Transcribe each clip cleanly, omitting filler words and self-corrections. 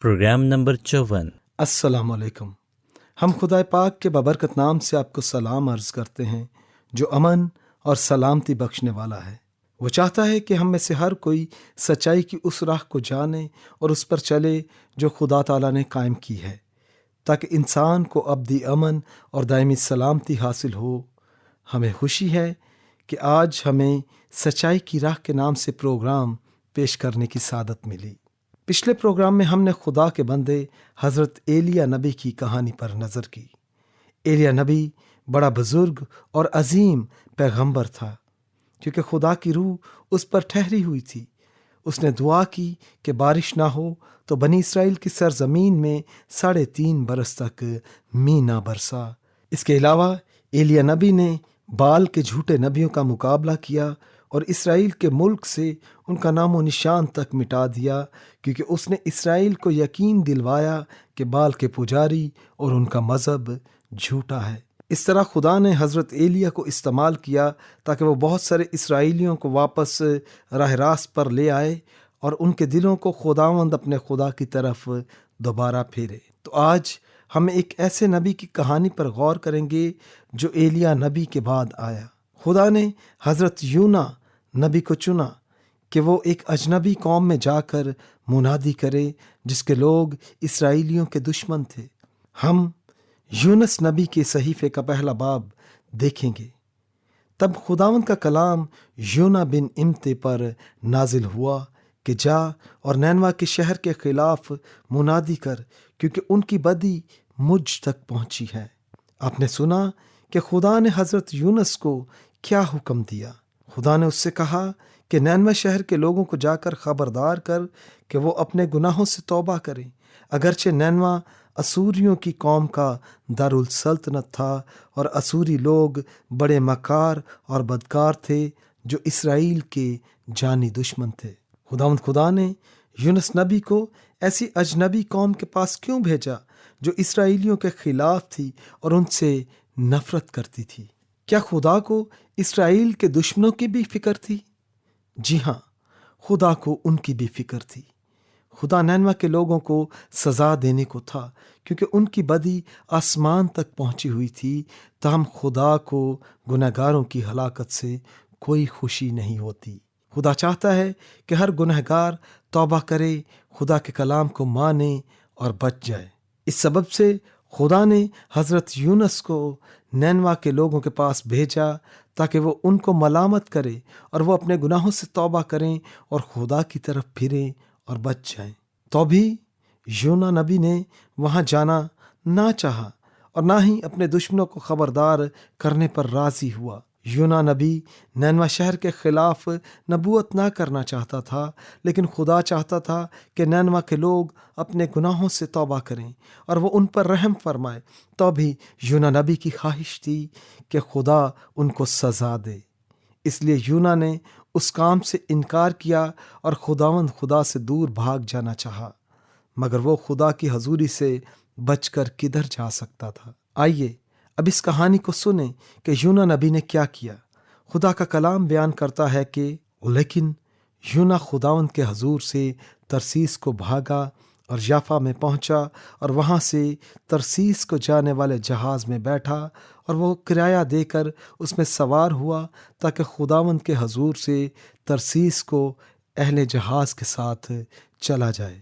Programme number 54۔ السلام علیکم۔ ہم خدا پاک کے بابرکت نام سے آپ کو سلام عرض کرتے ہیں جو امن اور سلامتی بخشنے والا ہے۔ وہ چاہتا ہے کہ ہم میں سے ہر کوئی سچائی کی اس راہ کو جانے اور اس پر چلے جو خدا تعالیٰ نے قائم کی ہے، تاکہ انسان کو ابدی امن اور دائمی سلامتی حاصل ہو۔ ہمیں خوشی ہے کہ آج ہمیں سچائی کی راہ کے نام سے پروگرام پیش کرنے کی سعادت ملی۔ پچھلے پروگرام میں ہم نے خدا کے بندے حضرت ایلیاہ نبی کی کہانی پر نظر کی۔ ایلیاہ نبی بڑا بزرگ اور عظیم پیغمبر تھا، کیونکہ خدا کی روح اس پر ٹھہری ہوئی تھی۔ اس نے دعا کی کہ بارش نہ ہو، تو بنی اسرائیل کی سرزمین میں 3.5 برس تک می نہ برسا۔ اس کے علاوہ ایلیاہ نبی نے بال کے جھوٹے نبیوں کا مقابلہ کیا اور اسرائیل کے ملک سے ان کا نام و نشان تک مٹا دیا، کیونکہ اس نے اسرائیل کو یقین دلوایا کہ بال کے پجاری اور ان کا مذہب جھوٹا ہے۔ اس طرح خدا نے حضرت ایلیاہ کو استعمال کیا تاکہ وہ بہت سارے اسرائیلیوں کو واپس راہ راست پر لے آئے اور ان کے دلوں کو خداوند اپنے خدا کی طرف دوبارہ پھیرے۔ تو آج ہم ایک ایسے نبی کی کہانی پر غور کریں گے جو ایلیاہ نبی کے بعد آیا۔ خدا نے حضرت یونا نبی کو چنا کہ وہ ایک اجنبی قوم میں جا کر منادی کرے جس کے لوگ اسرائیلیوں کے دشمن تھے۔ ہم یونس نبی کے صحیفے کا پہلا باب دیکھیں گے۔ تب خداوند کا کلام یونا بن امتے پر نازل ہوا کہ جا اور نینوا کے شہر کے خلاف منادی کر، کیونکہ ان کی بدی مجھ تک پہنچی ہے۔ آپ نے سنا کہ خدا نے حضرت یونس کو کیا حکم دیا۔ خدا نے اس سے کہا کہ نینوا شہر کے لوگوں کو جا کر خبردار کر کہ وہ اپنے گناہوں سے توبہ کریں۔ اگرچہ نینوا اسوریوں کی قوم کا دارالسلطنت تھا اور اسوری لوگ بڑے مکار اور بدکار تھے جو اسرائیل کے جانی دشمن تھے۔ خدا نے یونس نبی کو ایسی اجنبی قوم کے پاس کیوں بھیجا جو اسرائیلیوں کے خلاف تھی اور ان سے نفرت کرتی تھی؟ کیا خدا کو اسرائیل کے دشمنوں کی بھی فکر تھی؟ جی ہاں، خدا کو ان کی بھی فکر تھی۔ خدا نینوا کے لوگوں کو سزا دینے کو تھا، کیونکہ ان کی بدی آسمان تک پہنچی ہوئی تھی۔ تاہم خدا کو گنہگاروں کی ہلاکت سے کوئی خوشی نہیں ہوتی۔ خدا چاہتا ہے کہ ہر گنہگار توبہ کرے، خدا کے کلام کو مانے اور بچ جائے۔ اس سبب سے خدا نے حضرت یونس کو نینوا کے لوگوں کے پاس بھیجا تاکہ وہ ان کو ملامت کرے اور وہ اپنے گناہوں سے توبہ کریں اور خدا کی طرف پھریں اور بچ جائیں۔ تو بھی یونا نبی نے وہاں جانا نہ چاہا اور نہ ہی اپنے دشمنوں کو خبردار کرنے پر راضی ہوا۔ یونا نبی نینوا شہر کے خلاف نبوت نہ کرنا چاہتا تھا، لیکن خدا چاہتا تھا کہ نینوا کے لوگ اپنے گناہوں سے توبہ کریں اور وہ ان پر رحم فرمائے۔ تو بھی یونا نبی کی خواہش تھی کہ خدا ان کو سزا دے، اس لیے یونا نے اس کام سے انکار کیا اور خدا سے دور بھاگ جانا چاہا، مگر وہ خدا کی حضوری سے بچ کر کدھر جا سکتا تھا؟ آئیے اب اس کہانی کو سنیں کہ یونا نبی نے کیا کیا۔ خدا کا کلام بیان کرتا ہے کہ لیکن یونا خداوند کے حضور سے ترسیس کو بھاگا اور یافا میں پہنچا اور وہاں سے ترسیس کو جانے والے جہاز میں بیٹھا اور وہ کرایہ دے کر اس میں سوار ہوا تاکہ خداوند کے حضور سے ترسیس کو اہل جہاز کے ساتھ چلا جائے۔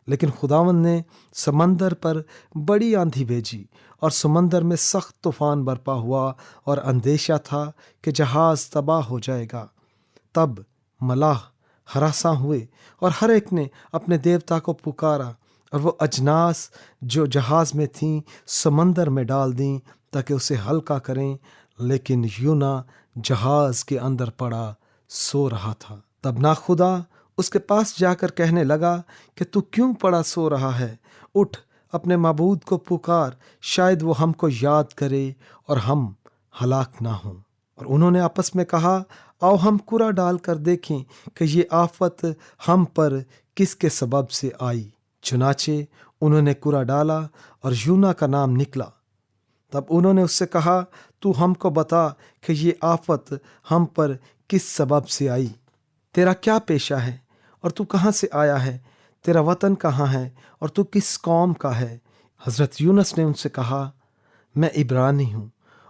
لیکن خداوند نے سمندر پر بڑی آندھی بھیجی اور سمندر میں سخت طوفان برپا ہوا اور اندیشہ تھا کہ جہاز تباہ ہو جائے گا۔ تب ملاح ہراساں ہوئے اور ہر ایک نے اپنے دیوتا کو پکارا اور وہ اجناس جو جہاز میں تھیں سمندر میں ڈال دیں تاکہ اسے ہلکا کریں، لیکن یونا جہاز کے اندر پڑا سو رہا تھا۔ تب ناخدا اس کے پاس جا کر کہنے لگا کہ تو کیوں پڑا سو رہا ہے؟ اٹھ اپنے معبود کو پکار، شاید وہ ہم کو یاد کرے اور ہم ہلاک نہ ہوں۔ اور انہوں نے آپس میں کہا، آؤ ہم کرا ڈال کر دیکھیں کہ یہ آفت ہم پر کس کے سبب سے آئی۔ چنانچہ انہوں نے کرا ڈالا اور یونا کا نام نکلا۔ تب انہوں نے اس سے کہا، تو ہم کو بتا کہ یہ آفت ہم پر کس سبب سے آئی، تیرا کیا پیشہ ہے اور تو کہاں سے آیا ہے؟ تیرا وطن کہاں ہے اور تو کس قوم کا ہے؟ حضرت یونس نے ان سے کہا، میں عبرانی ہوں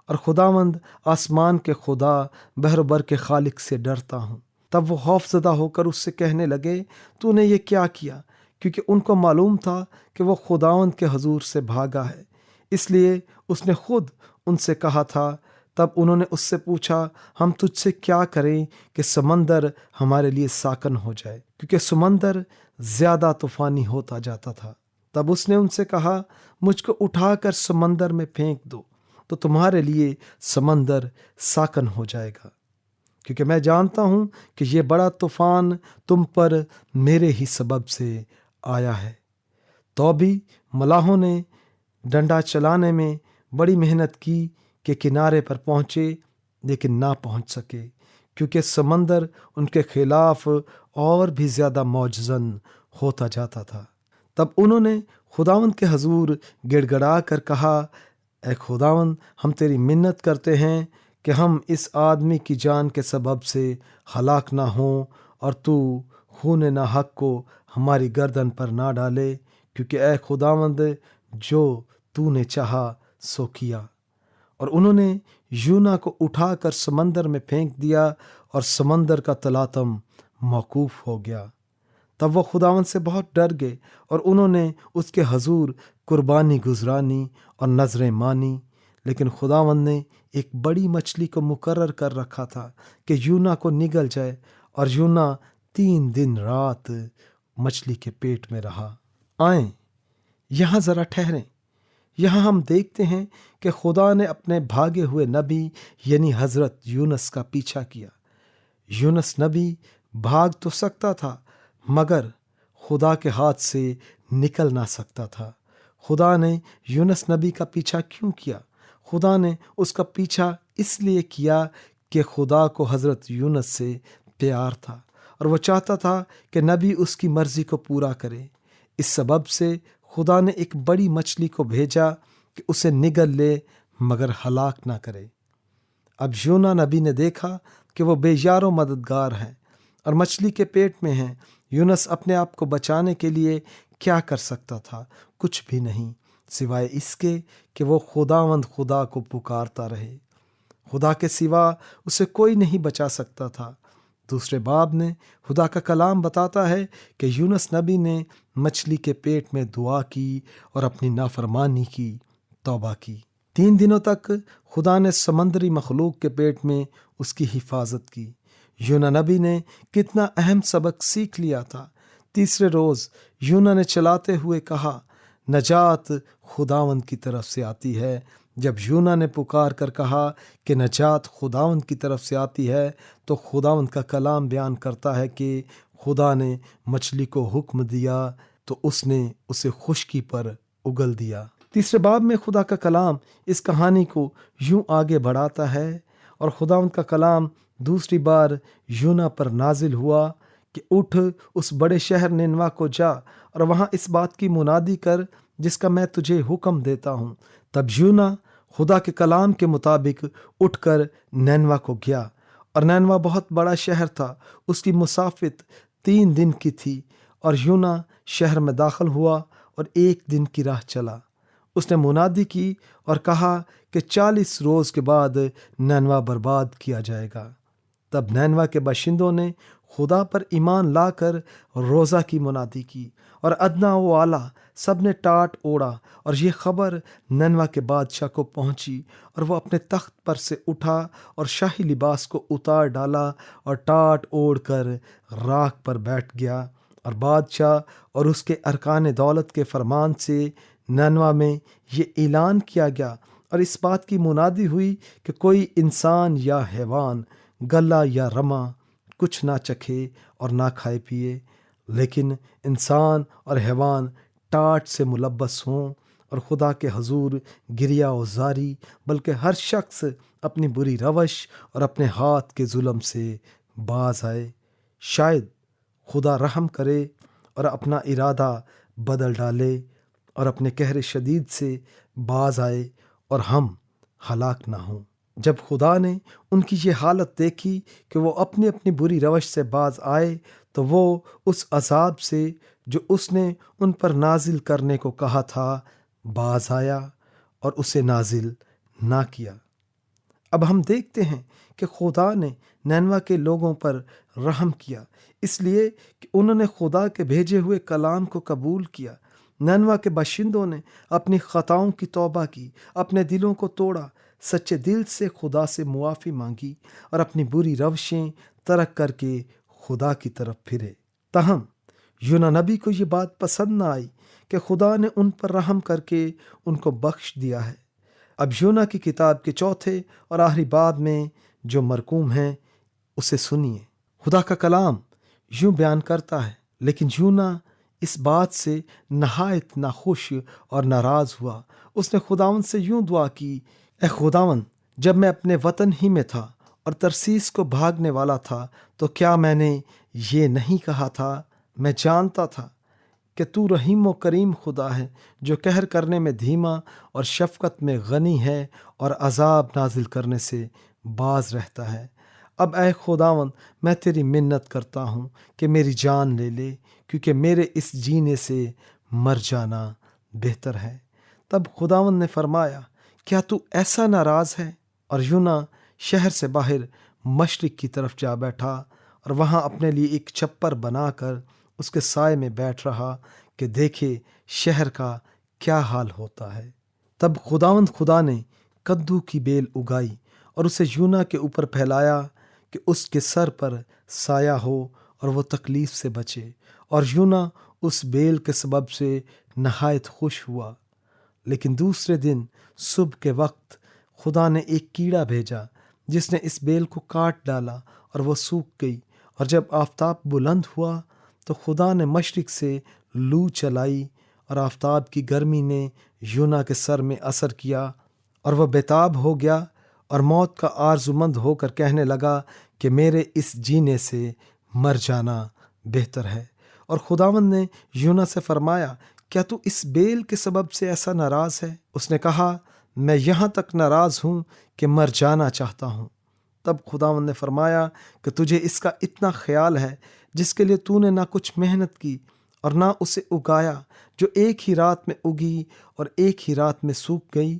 اور خداوند آسمان کے خدا بحر و بر کے خالق سے ڈرتا ہوں۔ تب وہ خوف زدہ ہو کر اس سے کہنے لگے، تو نے یہ کیا کیا؟ کیونکہ ان کو معلوم تھا کہ وہ خداوند کے حضور سے بھاگا ہے، اس لیے اس نے خود ان سے کہا تھا۔ تب انہوں نے اس سے پوچھا، ہم تجھ سے کیا کریں کہ سمندر ہمارے لیے ساکن ہو جائے، کیونکہ سمندر زیادہ طوفانی ہوتا جاتا تھا۔ تب اس نے ان سے کہا، مجھ کو اٹھا کر سمندر میں پھینک دو تو تمہارے لیے سمندر ساکن ہو جائے گا، کیونکہ میں جانتا ہوں کہ یہ بڑا طوفان تم پر میرے ہی سبب سے آیا ہے۔ تو بھی ملاحوں نے ڈنڈا چلانے میں بڑی محنت کی کہ کنارے پر پہنچے، لیکن نہ پہنچ سکے، کیونکہ سمندر ان کے خلاف اور بھی زیادہ موجزن ہوتا جاتا تھا۔ تب انہوں نے خداوند کے حضور گڑ گڑا کر کہا، اے خداوند، ہم تیری منت کرتے ہیں کہ ہم اس آدمی کی جان کے سبب سے ہلاک نہ ہوں، اور تو خون ناحق کو ہماری گردن پر نہ ڈالے، کیونکہ اے خداوند جو تو نے چاہا سو کیا۔ اور انہوں نے یونا کو اٹھا کر سمندر میں پھینک دیا اور سمندر کا تلاطم موقوف ہو گیا۔ تب وہ خداوند سے بہت ڈر گئے اور انہوں نے اس کے حضور قربانی گزرانی اور نذریں مانی، لیکن خداوند نے ایک بڑی مچھلی کو مقرر کر رکھا تھا کہ یونا کو نگل جائے، اور یونا 3 دن رات مچھلی کے پیٹ میں رہا۔ آئیں یہاں ذرا ٹھہریں۔ یہاں ہم دیکھتے ہیں کہ خدا نے اپنے بھاگے ہوئے نبی یعنی حضرت یونس کا پیچھا کیا۔ یونس نبی بھاگ تو سکتا تھا، مگر خدا کے ہاتھ سے نکل نہ سکتا تھا۔ خدا نے یونس نبی کا پیچھا کیوں کیا؟ خدا نے اس کا پیچھا اس لیے کیا کہ خدا کو حضرت یونس سے پیار تھا، اور وہ چاہتا تھا کہ نبی اس کی مرضی کو پورا کرے۔ اس سبب سے خدا نے ایک بڑی مچھلی کو بھیجا کہ اسے نگل لے مگر ہلاک نہ کرے۔ اب یونا نبی نے دیکھا کہ وہ بے یار و مددگار ہے اور مچھلی کے پیٹ میں ہے۔ یونس اپنے آپ کو بچانے کے لیے کیا کر سکتا تھا؟ کچھ بھی نہیں، سوائے اس کے کہ وہ خداوند خدا کو پکارتا رہے۔ خدا کے سوا اسے کوئی نہیں بچا سکتا تھا۔ دوسرے باب میں خدا کا کلام بتاتا ہے کہ یونس نبی نے مچھلی کے پیٹ میں دعا کی اور اپنی نافرمانی کی توبہ کی۔ 3 دنوں تک خدا نے سمندری مخلوق کے پیٹ میں اس کی حفاظت کی۔ یونا نبی نے کتنا اہم سبق سیکھ لیا تھا۔ تیسرے روز یونا نے چلاتے ہوئے کہا، نجات خداوند کی طرف سے آتی ہے۔ جب یونا نے پکار کر کہا کہ نجات خداوند کی طرف سے آتی ہے، تو خداوند کا کلام بیان کرتا ہے کہ خدا نے مچھلی کو حکم دیا تو اس نے اسے خشکی پر اگل دیا۔ تیسرے باب میں خدا کا کلام اس کہانی کو یوں آگے بڑھاتا ہے، اور خداوند کا کلام دوسری بار یونا پر نازل ہوا کہ اٹھ اس بڑے شہر نینوا کو جا اور وہاں اس بات کی منادی کر جس کا میں تجھے حکم دیتا ہوں۔ تب یونا خدا کے کلام کے مطابق اٹھ کر نینوا کو گیا، اور نینوا بہت بڑا شہر تھا، اس کی مسافت 3 دن کی تھی، اور یونا شہر میں داخل ہوا اور 1 دن کی راہ چلا۔ اس نے منادی کی اور کہا کہ 40 روز کے بعد نینوا برباد کیا جائے گا۔ تب نینوا کے باشندوں نے خدا پر ایمان لا کر روزہ کی منادی کی، اور ادنا و اعلیٰ سب نے ٹاٹ اوڑا، اور یہ خبر نینوا کے بادشاہ کو پہنچی، اور وہ اپنے تخت پر سے اٹھا اور شاہی لباس کو اتار ڈالا اور ٹاٹ اوڑھ کر راکھ پر بیٹھ گیا، اور بادشاہ اور اس کے ارکان دولت کے فرمان سے نینوا میں یہ اعلان کیا گیا اور اس بات کی منادی ہوئی کہ کوئی انسان یا حیوان گلا یا رما کچھ نہ چکھے اور نہ کھائے پیے، لیکن انسان اور حیوان ٹاٹ سے ملبس ہوں اور خدا کے حضور گریہ و زاری، بلکہ ہر شخص اپنی بری روش اور اپنے ہاتھ کے ظلم سے باز آئے۔ شاید خدا رحم کرے اور اپنا ارادہ بدل ڈالے اور اپنے قہر شدید سے باز آئے اور ہم ہلاک نہ ہوں۔ جب خدا نے ان کی یہ حالت دیکھی کہ وہ اپنی اپنی بری روش سے باز آئے، تو وہ اس عذاب سے جو اس نے ان پر نازل کرنے کو کہا تھا باز آیا اور اسے نازل نہ کیا۔ اب ہم دیکھتے ہیں کہ خدا نے نینوا کے لوگوں پر رحم کیا، اس لیے کہ انہوں نے خدا کے بھیجے ہوئے کلام کو قبول کیا۔ نینوا کے باشندوں نے اپنی خطاؤں کی توبہ کی، اپنے دلوں کو توڑا، سچے دل سے خدا سے معافی مانگی اور اپنی بری روشیں ترک کر کے خدا کی طرف پھرے۔ تاہم یونا نبی کو یہ بات پسند نہ آئی کہ خدا نے ان پر رحم کر کے ان کو بخش دیا ہے۔ اب یونا کی کتاب کے چوتھے اور آخری باب میں جو مرقوم ہیں اسے سنیے۔ خدا کا کلام یوں بیان کرتا ہے، لیکن یونا اس بات سے نہایت ناخوش اور ناراض ہوا۔ اس نے خداوند سے یوں دعا کی، اے خداوند، جب میں اپنے وطن ہی میں تھا اور ترسیس کو بھاگنے والا تھا تو کیا میں نے یہ نہیں کہا تھا؟ میں جانتا تھا کہ تو رحیم و کریم خدا ہے، جو قہر کرنے میں دھیما اور شفقت میں غنی ہے اور عذاب نازل کرنے سے باز رہتا ہے۔ اب اے خداوند، میں تیری منت کرتا ہوں کہ میری جان لے لے، کیونکہ میرے اس جینے سے مر جانا بہتر ہے۔ تب خداوند نے فرمایا، کیا تو ایسا ناراض ہے؟ اور یونا شہر سے باہر مشرق کی طرف جا بیٹھا اور وہاں اپنے لیے ایک چھپر بنا کر اس کے سائے میں بیٹھ رہا کہ دیکھے شہر کا کیا حال ہوتا ہے۔ تب خدا نے کدو کی بیل اگائی اور اسے یونا کے اوپر پھیلایا کہ اس کے سر پر سایہ ہو اور وہ تکلیف سے بچے، اور یونا اس بیل کے سبب سے نہایت خوش ہوا۔ لیکن دوسرے دن صبح کے وقت خدا نے ایک کیڑا بھیجا جس نے اس بیل کو کاٹ ڈالا اور وہ سوکھ گئی، اور جب آفتاب بلند ہوا تو خدا نے مشرق سے لو چلائی اور آفتاب کی گرمی نے یونا کے سر میں اثر کیا اور وہ بیتاب ہو گیا اور موت کا آرزومند ہو کر کہنے لگا کہ میرے اس جینے سے مر جانا بہتر ہے۔ اور خداوند نے یونا سے فرمایا، کیا تو اس بیل کے سبب سے ایسا ناراض ہے؟ اس نے کہا، میں یہاں تک ناراض ہوں کہ مر جانا چاہتا ہوں۔ تب خداوند نے فرمایا کہ تجھے اس کا اتنا خیال ہے، جس کے لیے تو نے نہ کچھ محنت کی اور نہ اسے اگایا، جو ایک ہی رات میں اگی اور ایک ہی رات میں سوکھ گئی؟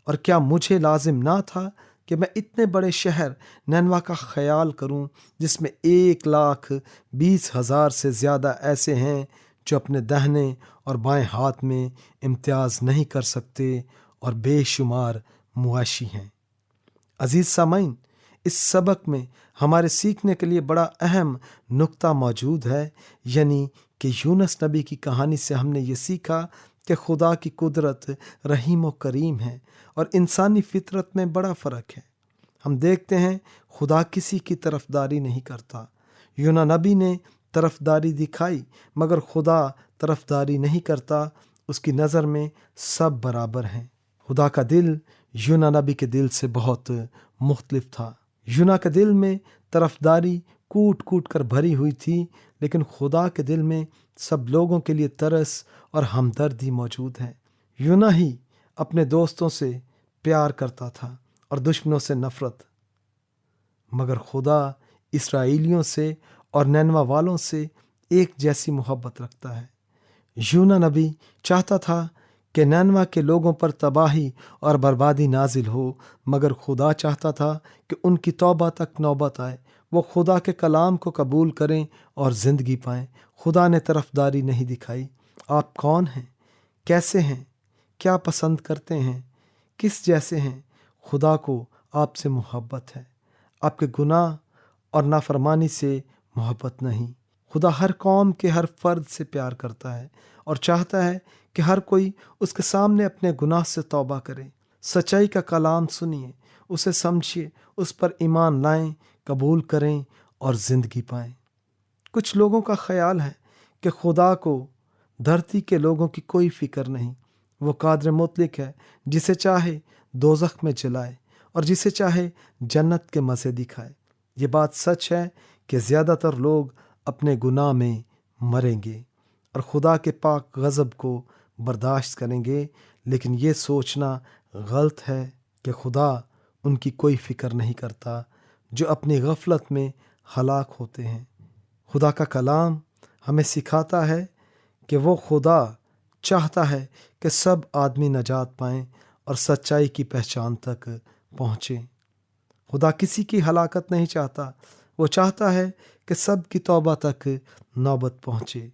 اور کیا مجھے لازم نہ تھا کہ میں اتنے بڑے شہر نینوا کا خیال کروں، جس میں 1,20,000 سے زیادہ ایسے ہیں جو اپنے دہنے اور بائیں ہاتھ میں امتیاز نہیں کر سکتے اور بے شمار مواشی ہیں۔ عزیز سامعین، اس سبق میں ہمارے سیکھنے کے لیے بڑا اہم نقطہ موجود ہے، یعنی کہ یونس نبی کی کہانی سے ہم نے یہ سیکھا کہ خدا کی قدرت رحیم و کریم ہے اور انسانی فطرت میں بڑا فرق ہے۔ ہم دیکھتے ہیں خدا کسی کی طرفداری نہیں کرتا۔ یونا نبی نے طرفداری دکھائی، مگر خدا طرفداری نہیں کرتا۔ اس کی نظر میں سب برابر ہیں۔ خدا کا دل یونا نبی کے دل سے بہت مختلف تھا۔ یونا کے دل میں طرفداری کوٹ کوٹ کر بھری ہوئی تھی، لیکن خدا کے دل میں سب لوگوں کے لیے ترس اور ہمدردی موجود ہے۔ یونا ہی اپنے دوستوں سے پیار کرتا تھا اور دشمنوں سے نفرت، مگر خدا اسرائیلیوں سے اور نینوا والوں سے ایک جیسی محبت رکھتا ہے۔ یونا نبی چاہتا تھا کہ نینوا کے لوگوں پر تباہی اور بربادی نازل ہو، مگر خدا چاہتا تھا کہ ان کی توبہ تک نوبت آئے، وہ خدا کے کلام کو قبول کریں اور زندگی پائیں۔ خدا نے طرفداری نہیں دکھائی۔ آپ کون ہیں؟ کیسے ہیں؟ کیا پسند کرتے ہیں؟ کس جیسے ہیں؟ خدا کو آپ سے محبت ہے، آپ کے گناہ اور نافرمانی سے محبت نہیں۔ خدا ہر قوم کے ہر فرد سے پیار کرتا ہے اور چاہتا ہے کہ ہر کوئی اس کے سامنے اپنے گناہ سے توبہ کرے، سچائی کا کلام سنیے، اسے سمجھیے، اس پر ایمان لائیں، قبول کریں اور زندگی پائیں۔ کچھ لوگوں کا خیال ہے کہ خدا کو دھرتی کے لوگوں کی کوئی فکر نہیں۔ وہ قادر مطلق ہے، جسے چاہے دوزخ میں جلائے اور جسے چاہے جنت کے مزے دکھائے۔ یہ بات سچ ہے کہ زیادہ تر لوگ اپنے گناہ میں مریں گے اور خدا کے پاک غضب کو برداشت کریں گے، لیکن یہ سوچنا غلط ہے کہ خدا ان کی کوئی فکر نہیں کرتا جو اپنی غفلت میں ہلاک ہوتے ہیں۔ خدا کا کلام ہمیں سکھاتا ہے کہ وہ خدا چاہتا ہے کہ سب آدمی نجات پائیں اور سچائی کی پہچان تک پہنچیں۔ خدا کسی کی ہلاکت نہیں چاہتا، وہ چاہتا ہے کہ سب کی توبہ تک نوبت پہنچے۔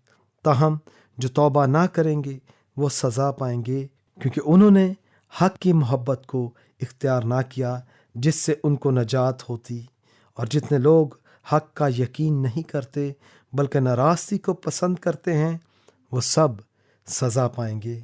تاہم جو توبہ نہ کریں گے وہ سزا پائیں گے، کیونکہ انہوں نے حق کی محبت کو اختیار نہ کیا جس سے ان کو نجات ہوتی۔ اور جتنے لوگ حق کا یقین نہیں کرتے بلکہ ناراستی کو پسند کرتے ہیں، وہ سب سزا پائیں گے۔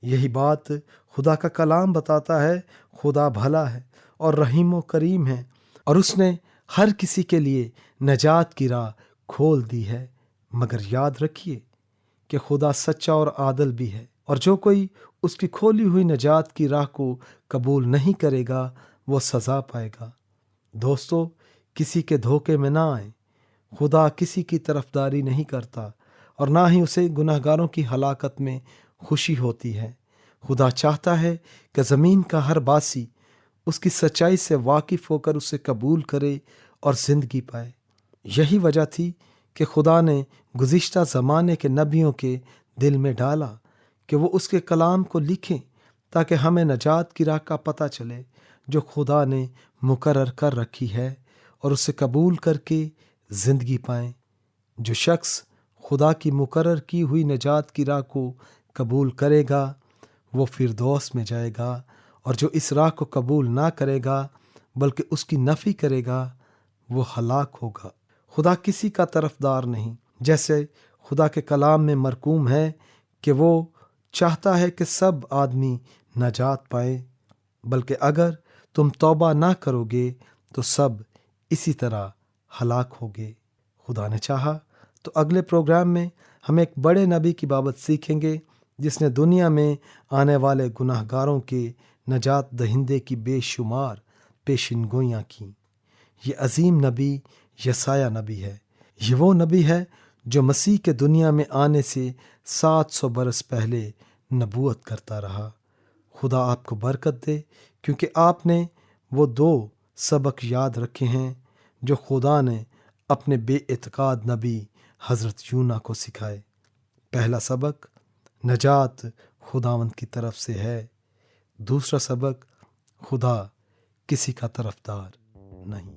یہی بات خدا کا کلام بتاتا ہے۔ خدا بھلا ہے اور رحیم و کریم ہے، اور اس نے ہر کسی کے لیے نجات کی راہ کھول دی ہے۔ مگر یاد رکھیے کہ خدا سچا اور عادل بھی ہے، اور جو کوئی اس کی کھولی ہوئی نجات کی راہ کو قبول نہیں کرے گا وہ سزا پائے گا۔ دوستو، کسی کے دھوکے میں نہ آئیں۔ خدا کسی کی طرفداری نہیں کرتا اور نہ ہی اسے گناہ گاروں کی ہلاکت میں خوشی ہوتی ہے۔ خدا چاہتا ہے کہ زمین کا ہر باسی اس کی سچائی سے واقف ہو کر اسے قبول کرے اور زندگی پائے۔ یہی وجہ تھی کہ خدا نے گزشتہ زمانے کے نبیوں کے دل میں ڈالا کہ وہ اس کے کلام کو لکھیں تاکہ ہمیں نجات کی راہ کا پتہ چلے جو خدا نے مقرر کر رکھی ہے، اور اسے قبول کر کے زندگی پائیں۔ جو شخص خدا کی مقرر کی ہوئی نجات کی راہ کو قبول کرے گا وہ فردوس میں جائے گا، اور جو اس راہ کو قبول نہ کرے گا بلکہ اس کی نفی کرے گا وہ ہلاک ہوگا۔ خدا کسی کا طرفدار نہیں، جیسے خدا کے کلام میں مرقوم ہے کہ وہ چاہتا ہے کہ سب آدمی نجات پائیں، بلکہ اگر تم توبہ نہ کرو گے تو سب اسی طرح ہلاک ہوگے۔ خدا نے چاہا تو اگلے پروگرام میں ہم ایک بڑے نبی کی بابت سیکھیں گے جس نے دنیا میں آنے والے گناہ گاروں کے نجات دہندے کی بے شمار پیشن گوئیاں کیں۔ یہ عظیم نبی یسایہ نبی ہے۔ یہ وہ نبی ہے جو مسیح کے دنیا میں آنے سے 700 برس پہلے نبوت کرتا رہا۔ خدا آپ کو برکت دے، کیونکہ آپ نے وہ 2 سبق یاد رکھے ہیں جو خدا نے اپنے بے اعتقاد نبی حضرت یونہ کو سکھائے۔ پہلا سبق، نجات خداوند کی طرف سے ہے۔ دوسرا سبق، خدا کسی کا طرفدار نہیں۔